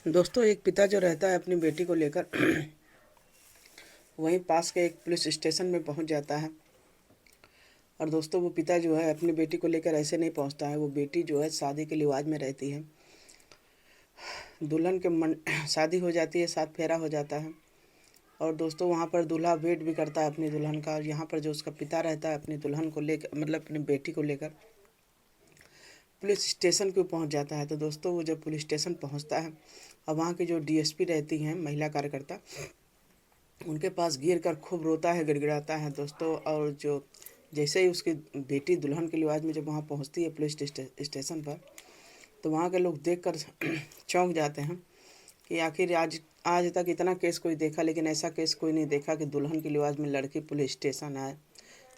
दोस्तों, एक पिता जो रहता है अपनी बेटी को लेकर वहीं पास के एक पुलिस स्टेशन में पहुंच जाता है। और दोस्तों, वो पिता जो है अपनी बेटी को लेकर ऐसे नहीं पहुंचता है। वो बेटी जो है शादी के लिवाज में रहती है। दुल्हन के शादी हो जाती है, 7 फेरा हो जाता है। और दोस्तों, वहाँ पर दूल्हा वेट भी करता है अपनी दुल्हन का। और यहाँ पर जो उसका पिता रहता है अपनी दुल्हन को लेकर, मतलब अपनी बेटी को लेकर पुलिस स्टेशन क्यों पहुँच जाता है। तो दोस्तों, वो जब पुलिस स्टेशन पहुँचता है और वहाँ की जो डीएसपी रहती हैं, महिला कार्यकर्ता, उनके पास गिर कर खूब रोता है, गिड़गिड़ाता है दोस्तों। और जो जैसे ही उसकी बेटी दुल्हन के लिबास में जब वहाँ पहुँचती है पुलिस स्टेशन पर, तो वहाँ के लोग देखकर चौंक जाते हैं कि आखिर आज आज तक इतना केस कोई देखा, लेकिन ऐसा केस कोई नहीं देखा कि दुल्हन के लिबास में लड़की पुलिस स्टेशन आए।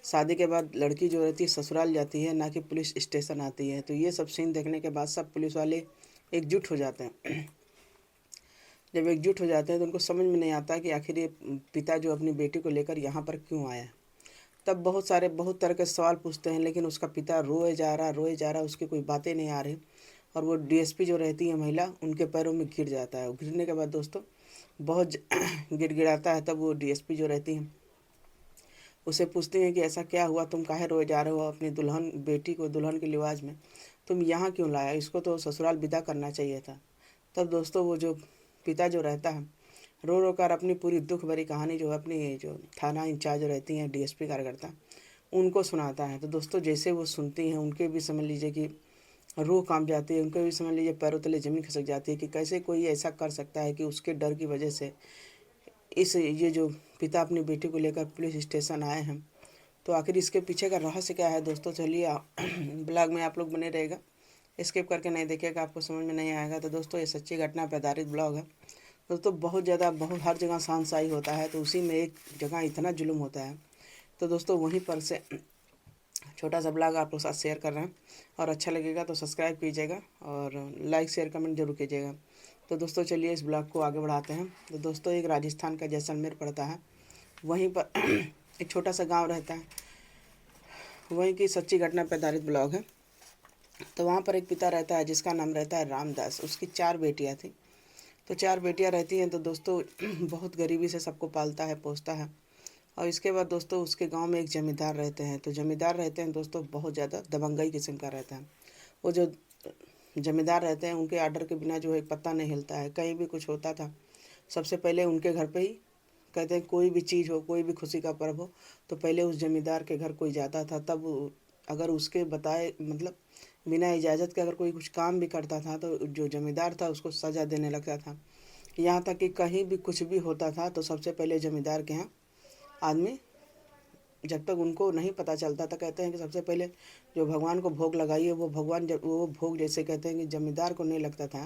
शादी के बाद लड़की जो रहती है ससुराल जाती है, ना कि पुलिस स्टेशन आती है। तो ये सब सीन देखने के बाद सब पुलिस वाले एकजुट हो जाते हैं। जब एकजुट हो जाते हैं तो उनको समझ में नहीं आता कि आखिर ये पिता जो अपनी बेटी को लेकर यहाँ पर क्यों आया। तब बहुत तरह के सवाल पूछते हैं, लेकिन उसका पिता रोए जा रहा, उसकी कोई बातें नहीं आ रही। और वो डीएसपी जो रहती है महिला, उनके पैरों में गिर जाता है। गिरने के बाद दोस्तों बहुत गिड़गिड़ाता है। तब वो डीएसपी जो रहती हैं उसे पूछती हैं कि ऐसा क्या हुआ, तुम काहे रोए जा रहे हो अपनी दुल्हन बेटी को दुल्हन के लिबाज में, तुम यहाँ क्यों लाया, इसको तो ससुराल विदा करना चाहिए था। तब दोस्तों वो जो पिता जो रहता है रो रो कर अपनी पूरी दुख भरी कहानी जो है अपनी जो थाना इंचार्ज रहती हैं डीएसपी कार्यकर्ता, उनको सुनाता है। तो दोस्तों जैसे वो सुनती हैं, उनके भी समझ लीजिए कि रूह कांप जाती है, उनके भी समझ लीजिए पैरों तले ज़मीन खिसक जाती है कि कैसे कोई ऐसा कर सकता है कि उसके डर की वजह से ये जो पिता अपनी बेटी को लेकर पुलिस स्टेशन आए हैं। तो आखिर इसके पीछे का रहस्य क्या है दोस्तों, चलिए ब्लॉग में आप लोग बने रहेगा, स्किप करके नहीं देखिएगा, आपको समझ में नहीं आएगा। तो दोस्तों, ये सच्ची घटना पर आधारित ब्लॉग है दोस्तों। बहुत हर जगह शांतशाही होता है, तो उसी में एक जगह इतना जुल्म होता है। तो दोस्तों वहीं पर से छोटा सा ब्लॉग आप लोग साथ शेयर कर रहे हैं, और अच्छा लगेगा तो सब्सक्राइब कीजिएगा और लाइक शेयर कमेंट जरूर कीजिएगा। तो दोस्तों चलिए इस ब्लॉग को आगे बढ़ाते हैं। तो दोस्तों, एक राजस्थान का जैसलमेर पड़ता है, वहीं पर एक छोटा सा गांव रहता है, वहीं की सच्ची घटना पर आधारित ब्लॉग है। तो वहाँ पर एक पिता रहता है जिसका नाम रहता है रामदास। उसकी 4 बेटियाँ थी। तो 4 बेटियाँ रहती हैं तो दोस्तों बहुत गरीबी से सबको पालता है, पोसता है। और इसके बाद दोस्तों उसके गांव में एक ज़मींदार रहते हैं। तो ज़मींदार रहते हैं दोस्तों बहुत ज़्यादा दबंगई किस्म का रहता है। वो जो ज़मींदार रहते हैं उनके आर्डर के बिना जो है पत्ता नहीं हिलता है। कहीं भी कुछ होता था सबसे पहले उनके घर पे ही, कहते हैं कोई भी चीज़ हो, कोई भी खुशी का पर्व हो, तो पहले उस ज़मींदार के घर कोई जाता था। तब अगर उसके बताए मतलब बिना इजाज़त के अगर कोई कुछ काम भी करता था तो जो ज़मींदार था उसको सज़ा देने लगता था। यहाँ तक कि कहीं भी कुछ भी होता था तो सबसे पहले ज़मींदार के यहाँ आदमी, जब तक उनको नहीं पता चलता था, कहते हैं कि सबसे पहले जो भगवान को भोग लगाइए, वो भगवान जब वो भोग जैसे कहते हैं कि जमींदार को नहीं लगता था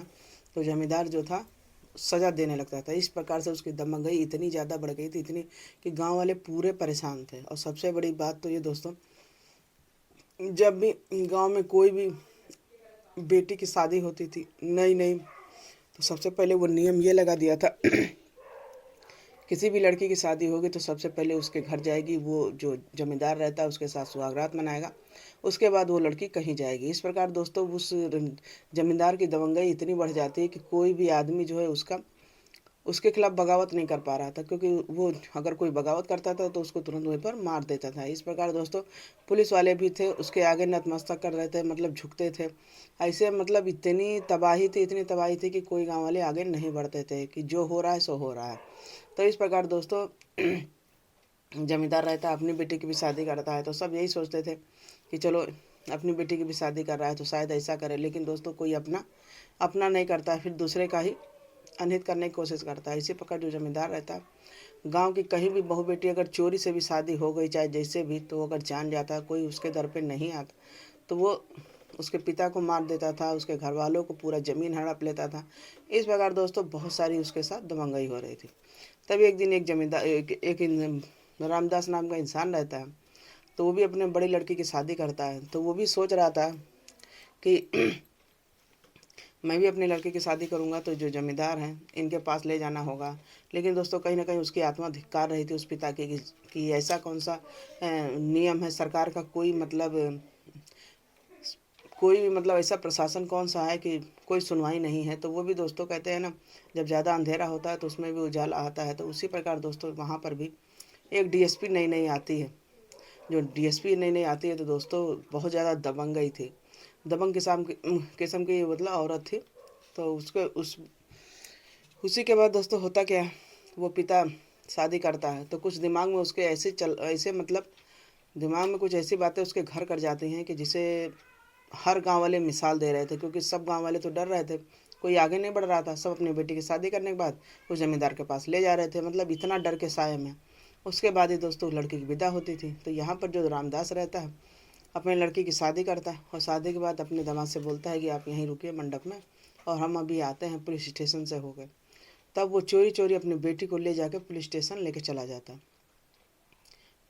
तो जमींदार जो था सज़ा देने लगता था। इस प्रकार से उसकी दबंगई इतनी ज़्यादा बढ़ गई थी, इतनी कि गांव वाले पूरे परेशान थे। और सबसे बड़ी बात तो ये दोस्तों, जब भी गांव में कोई भी बेटी की शादी होती थी नई नई, तो सबसे पहले वो नियम ये लगा दिया था किसी भी लड़की की शादी होगी तो सबसे पहले उसके घर जाएगी, वो जो जमींदार रहता है उसके साथ सुहागरात मनाएगा, उसके बाद वो लड़की कहीं जाएगी। इस प्रकार दोस्तों उस जमींदार की दबंगई इतनी बढ़ जाती है कि कोई भी आदमी जो है उसके खिलाफ बगावत नहीं कर पा रहा था, क्योंकि वो अगर कोई बगावत करता था तो उसको तुरंत वहीं पर मार देता था। इस प्रकार दोस्तों पुलिस वाले भी थे उसके आगे नतमस्तक कर रहे थे, मतलब झुकते थे। ऐसे मतलब इतनी तबाही थी कि कोई गांव वाले आगे नहीं बढ़ते थे कि जो हो रहा है सो हो रहा है। तो इस प्रकार दोस्तों जमींदार रहता है अपनी बेटी की भी शादी करता है, तो सब यही सोचते थे कि चलो अपनी बेटी की भी शादी कर रहा है तो शायद ऐसा करे। लेकिन दोस्तों कोई अपना अपना नहीं करता है, फिर दूसरे का ही अनहित करने की कोशिश करता है। इसी प्रकार जो जमींदार रहता है, गांव की कहीं भी बहू बेटी अगर चोरी से भी शादी हो गई चाहे जैसे भी, तो अगर जान जाता है कोई उसके दर पे नहीं आता तो वो उसके पिता को मार देता था, उसके घर वालों को पूरा ज़मीन हड़प लेता था। इस प्रकार दोस्तों बहुत सारी उसके साथ दबंगई हो रही थी। तभी एक दिन एक जमींदार रामदास नाम का इंसान रहता है, तो वो भी अपने बड़ी लड़की की शादी करता है। तो वो भी सोच रहा था कि मैं भी अपनी लड़की की शादी करूंगा तो जो जमींदार हैं इनके पास ले जाना होगा। लेकिन दोस्तों कहीं ना कहीं उसकी आत्मा धिक्कार रही थी उस पिता की कि ऐसा कौन सा नियम है, सरकार का कोई मतलब कोई भी मतलब ऐसा प्रशासन कौन सा है कि कोई सुनवाई नहीं है। तो वो भी दोस्तों कहते हैं ना, जब ज़्यादा अंधेरा होता है तो उसमें भी उजाला आता है। तो उसी प्रकार दोस्तों वहाँ पर भी एक डीएसपी नई नई आती है। जो डीएसपी नई नई आती है तो दोस्तों बहुत ज़्यादा दबंग गई थी, दबंग किस्म की मतलब औरत थी। तो उसके उसी के बाद दोस्तों होता क्या है, वो पिता शादी करता है तो कुछ दिमाग में उसके ऐसे मतलब दिमाग में कुछ ऐसी बातें उसके घर कर जाती हैं कि जिसे हर गांव वाले मिसाल दे रहे थे, क्योंकि सब गांव वाले तो डर रहे थे, कोई आगे नहीं बढ़ रहा था। सब अपनी बेटी की शादी करने के बाद उस जमींदार के पास ले जा रहे थे, मतलब इतना डर के साए में। उसके बाद ही दोस्तों लड़की की विदा होती थी। तो यहाँ पर जो रामदास रहता है अपने लड़की की शादी करता है और शादी के बाद अपने दामाद से बोलता है कि आप यहीं रुकिए मंडप में और हम अभी आते हैं, पुलिस स्टेशन से होकर। तब वो चोरी चोरी अपनी बेटी को ले जाकर पुलिस स्टेशन लेके चला जाता है।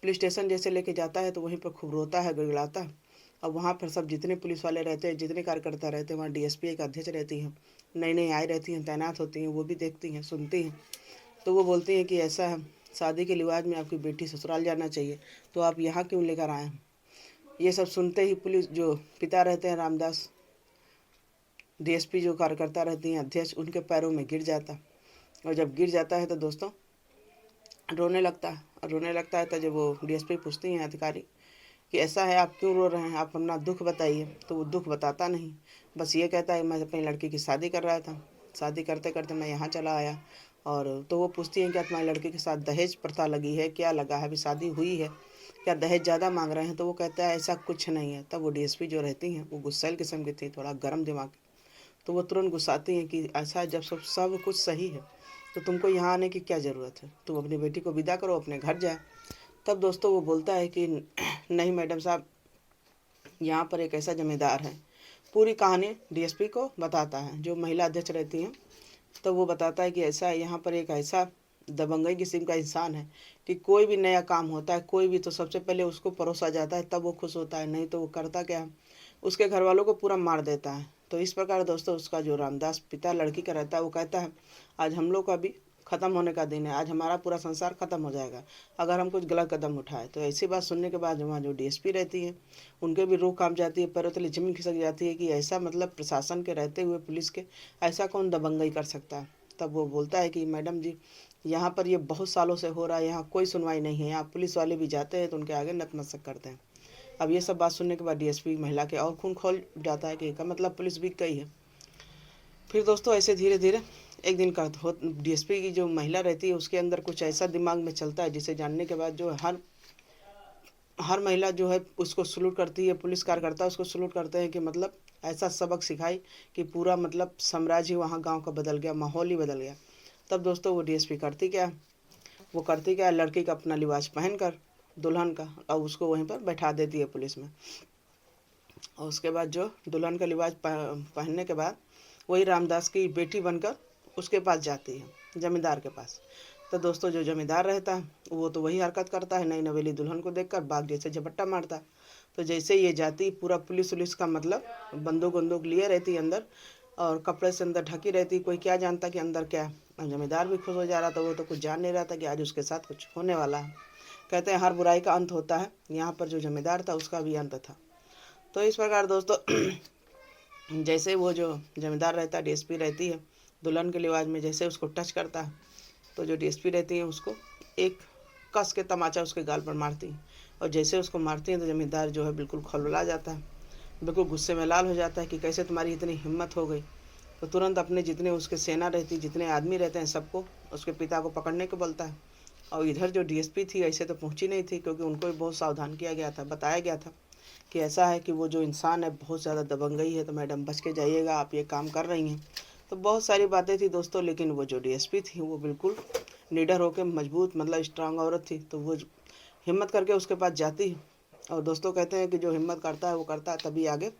पुलिस स्टेशन जैसे लेके जाता है तो वहीं पर खूब रोता है, गिड़गिड़ाता है। अब वहाँ पर सब जितने पुलिस वाले रहते हैं, जितने कार्यकर्ता रहते हैं, वहाँ डीएसपी एक अध्यक्ष रहती हैं, नई नई आई रहती हैं, तैनात होती हैं, वो भी देखती हैं, सुनती हैं। तो वो बोलती हैं कि ऐसा है, शादी के लिवाज में आपकी बेटी ससुराल जाना चाहिए, तो आप यहाँ क्यों लेकर आए हैं। ये सब सुनते ही पुलिस जो पिता रहते हैं रामदास, डीएसपी जो कार्यकर्ता रहती हैं अध्यक्ष, उनके पैरों में गिर जाता। और जब गिर जाता है तो दोस्तों रोने लगता है। और रोने लगता है तो जब वो डीएसपी पूछती हैं अधिकारी कि ऐसा है आप क्यों रो रहे हैं, आप अपना दुख बताइए, तो वो दुख बताता नहीं, बस ये कहता है मैं अपनी लड़की की शादी कर रहा था, शादी करते करते मैं यहाँ चला आया। और तो वो पूछती हैं क्या तुम्हारी लड़की के साथ दहेज प्रथा लगी है, क्या लगा है, अभी शादी हुई है, क्या दहेज ज़्यादा मांग रहे हैं। तो वो कहता है ऐसा कुछ नहीं है। तब वो डीएसपी जो रहती हैं वो गुस्सैल किस्म की थी, थोड़ा गर्म दिमाग। तो वो तुरंत गुस्साती हैं कि ऐसा है, जब सब कुछ सही है तो तुमको यहाँ आने की क्या ज़रूरत है, तुम अपनी बेटी को विदा करो, अपने घर जाए। तब दोस्तों वो बोलता है कि नहीं मैडम साहब, यहाँ पर एक ऐसा जमींदार है। पूरी कहानी डीएसपी को बताता है, जो महिला अध्यक्ष रहती हैं। तो वो बताता है कि ऐसा है, यहाँ पर एक ऐसा दबंगई किस्म का इंसान है कि कोई भी नया काम होता है, कोई भी, तो सबसे पहले उसको परोसा जाता है, तब वो खुश होता है, नहीं तो वो करता क्या है, उसके घर वालों को पूरा मार देता है। तो इस प्रकार दोस्तों उसका जो रामदास पिता लड़की का रहता है वो कहता है आज हम लोग का भी ख़त्म होने का दिन है, आज हमारा पूरा संसार ख़त्म हो जाएगा अगर हम कुछ गलत कदम उठाए। तो ऐसी बात सुनने के बाद वहाँ जो डीएसपी रहती है उनके भी रूह कांप जाती है, पैरों तले जमीन खिसक जाती है कि ऐसा मतलब प्रशासन के रहते हुए पुलिस के ऐसा कौन दबंगई कर सकता है। तब वो बोलता है कि मैडम जी, यहाँ पर ये बहुत सालों से हो रहा है, यहाँ कोई सुनवाई नहीं है, यहाँ पुलिस वाले भी जाते हैं तो उनके आगे नतमस्तक करते हैं। अब ये सब बात सुनने के बाद डीएसपी महिला के और खून खोल जाता है कि इसका मतलब पुलिस बिक गई है। फिर दोस्तों ऐसे धीरे धीरे एक दिन का डीएसपी की जो महिला रहती है उसके अंदर कुछ ऐसा दिमाग में चलता है जिसे जानने के बाद जो हर हर महिला जो है उसको सलूट करती है, पुलिस कार्यकर्ता उसको सलूट करते हैं कि मतलब ऐसा सबक सिखाई कि पूरा मतलब साम्राज्य वहाँ गांव का बदल गया, माहौल ही बदल गया। तब दोस्तों वो डीएसपी करती क्या, वो करती क्या, लड़की का अपना लिबास पहन कर दुल्हन का, और उसको वहीं पर बैठा देती है पुलिस में। और उसके बाद जो दुल्हन का लिबास पहनने के बाद वही रामदास की बेटी बनकर उसके पास जाती है, जमींदार के पास। तो दोस्तों जो जमींदार रहता है वो तो वही हरकत करता है, नई नवेली दुल्हन को देखकर बाघ जैसे झपट्टा मारता है। तो जैसे ये जाती पूरा पुलिस उलिस का मतलब बंदूक बंदूक लिए रहती अंदर और कपड़े से अंदर ढकी रहती, कोई क्या जानता कि अंदर क्या है। जमींदार भी खुश हो जा रहा था, वो तो कुछ जान नहीं रहा था कि आज उसके साथ कुछ होने वाला है। कहते हैं हर बुराई का अंत होता है, यहाँ पर जो जमींदार था उसका भी अंत था। तो इस प्रकार दोस्तों जैसे वो जो जमींदार रहता है, डीएसपी रहती है दुल्हन के लिबास में, जैसे उसको टच करता है तो जो डीएसपी रहती है उसको एक कस के तमाचा उसके गाल पर मारती है। और जैसे उसको मारती हैं तो जमींदार जो है बिल्कुल खौलला जाता है, बिल्कुल गुस्से में लाल हो जाता है कि कैसे तुम्हारी इतनी हिम्मत हो गई। तो तुरंत अपने जितने उसके सेना रहती, जितने आदमी रहते हैं, सबको उसके पिता को पकड़ने को बोलता है। और इधर जो डीएसपी थी ऐसे तो पहुंची नहीं थी, क्योंकि उनको भी बहुत सावधान किया गया था, बताया गया था कि ऐसा है कि वो जो इंसान है बहुत ज़्यादा दबंगई है, तो मैडम बच के जाइएगा, आप ये काम कर रही हैं। तो बहुत सारी बातें थी दोस्तों, लेकिन वो जो डीएसपी थी वो बिल्कुल निडर होकर मजबूत मतलब स्ट्रांग औरत थी। तो वो हिम्मत करके उसके पास जाती है। और दोस्तों कहते हैं कि जो हिम्मत करता है वो करता है तभी आगे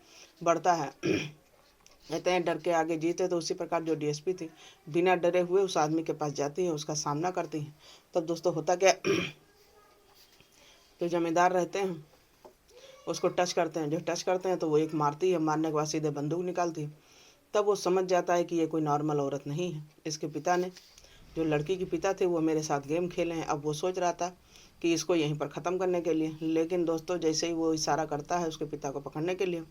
बढ़ता है। कहते हैं डर के आगे जीत है। तो उसी प्रकार जो डीएसपी थी बिना डरे हुए उस आदमी के पास जाती है, उसका सामना करती है। तब दोस्तों होता क्या, जो जमींदार रहते हैं उसको टच करते हैं, जो टच करते हैं तो वो एक मारती है, मारने के बाद सीधे बंदूक निकालती है। तब वो समझ जाता है कि ये कोई नॉर्मल औरत नहीं है, इसके पिता ने, जो लड़की के पिता थे, वो मेरे साथ गेम खेले हैं। अब वो सोच रहा था कि इसको यहीं पर ख़त्म करने के लिए। लेकिन दोस्तों जैसे ही वो इशारा करता है उसके पिता को पकड़ने के लिए,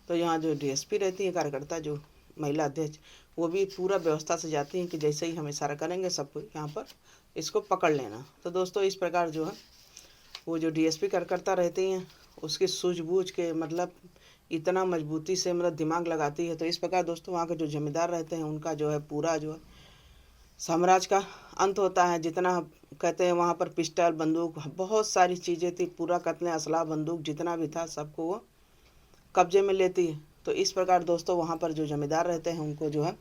तो यहाँ जो डीएसपी रहती है कार्यकर्ता, जो महिला अध्यक्ष, वो भी पूरा व्यवस्था से जाती हैं कि जैसे ही हम इशारा करेंगे सबको यहाँ पर इसको पकड़ लेना। तो दोस्तों इस प्रकार जो है वो जो डीएसपी कार्यकर्ता रहती हैं उसकी सूझबूझ के मतलब इतना मजबूती से मतलब दिमाग लगाती है। तो इस प्रकार दोस्तों वहाँ के जो जमींदार रहते हैं उनका जो है पूरा जो है साम्राज्य का अंत होता है। जितना कहते हैं वहाँ पर पिस्टल, बंदूक, बहुत सारी चीज़ें थी, पूरा कहते हैं असला, बंदूक जितना भी था सबको वो कब्जे में लेती है। तो इस प्रकार दोस्तों वहाँ पर जो जमींदार रहते हैं उनको जो है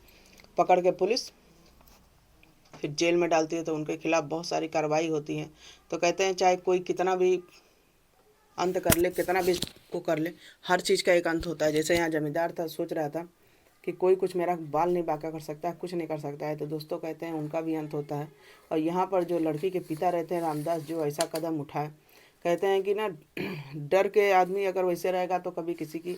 पकड़ के पुलिस फिर जेल में डालती है। तो उनके खिलाफ बहुत सारी कार्रवाई होती है। तो कहते हैं चाहे कोई कितना भी अंत कर ले, कितना भी को कर ले, हर चीज़ का एक अंत होता है। जैसे यहाँ जमींदार था, सोच रहा था कि कोई कुछ मेरा बाल नहीं बांका कर सकता है, कुछ नहीं कर सकता है। तो दोस्तों कहते हैं उनका भी अंत होता है। और यहाँ पर जो लड़की के पिता रहते हैं रामदास, जो ऐसा कदम उठाए, कहते हैं कि ना डर के आदमी अगर वैसे रहेगा तो कभी किसी की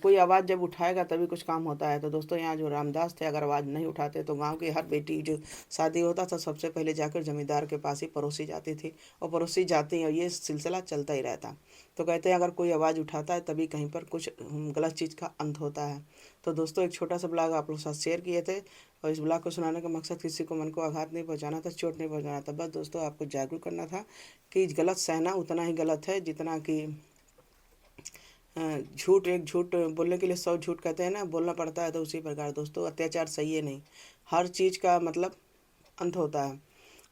कोई आवाज़ जब उठाएगा तभी कुछ काम होता है। तो दोस्तों यहाँ जो रामदास थे अगर आवाज़ नहीं उठाते तो गांव की हर बेटी जो शादी होता था सबसे पहले जाकर जमींदार के पास ही पड़ोसी जाती थी और पड़ोसी जाती हैं, और ये सिलसिला चलता ही रहता। तो कहते हैं अगर कोई आवाज़ उठाता है तभी कहीं पर कुछ गलत चीज़ का अंत होता है। तो दोस्तों एक छोटा सा ब्लॉग आप लोग साथ शेयर किए थे, और इस ब्लॉग को सुनाने का मकसद किसी को मन को आघात नहीं पहुंचाना था, चोट नहीं पहुंचाना था, बस दोस्तों आपको जागरूक करना था कि गलत सहना उतना ही गलत है जितना कि झूठ। एक झूठ बोलने के लिए 100 झूठ कहते हैं ना, बोलना पड़ता है। तो उसी प्रकार दोस्तों अत्याचार सही है नहीं, हर चीज़ का मतलब अंत होता है।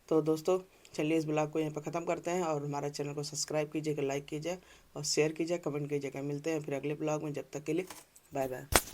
तो दोस्तों चलिए इस ब्लॉग को यहाँ पर ख़त्म करते हैं, और हमारे चैनल को सब्सक्राइब कीजिएगा, लाइक कीजिए और शेयर कीजिए, कमेंट कीजिएगा। मिलते हैं फिर अगले ब्लॉग में, जब तक के लिए बाय बाय।